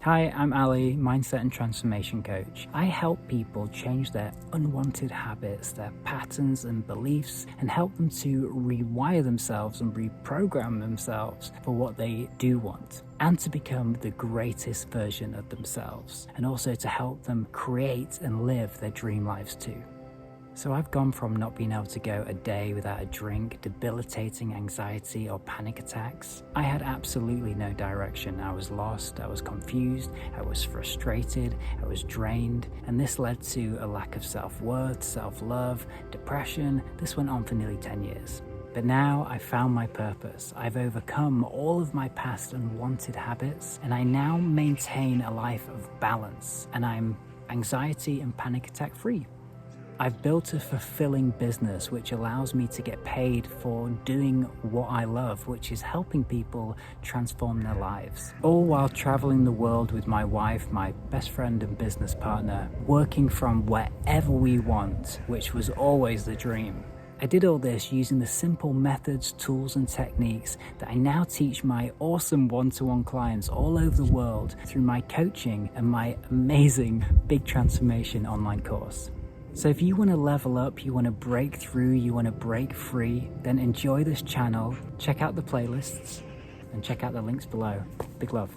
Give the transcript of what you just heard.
Hi, I'm Ali, Mindset and Transformation Coach. I help people change their unwanted habits, their patterns and beliefs, and help them to rewire themselves and reprogram themselves for what they do want, and to become the greatest version of themselves, and also to help them create and live their dream lives too. So I've gone from not being able to go a day without a drink, debilitating anxiety or panic attacks. I had absolutely no direction. I was lost, I was confused, I was frustrated, I was drained, and this led to a lack of self-worth, self-love, depression. This went on for nearly 10 years. But now I've found my purpose. I've overcome all of my past unwanted habits, and I now maintain a life of balance, and I'm anxiety and panic attack free. I've built a fulfilling business which allows me to get paid for doing what I love, which is helping people transform their lives. All while traveling the world with my wife, my best friend and business partner, working from wherever we want, which was always the dream. I did all this using the simple methods, tools and techniques that I now teach my awesome one-to-one clients all over the world through my coaching and my amazing Big Transformation online course. So if you want to level up, you want to break through, you want to break free, then enjoy this channel, check out the playlists, and check out the links below. Big love.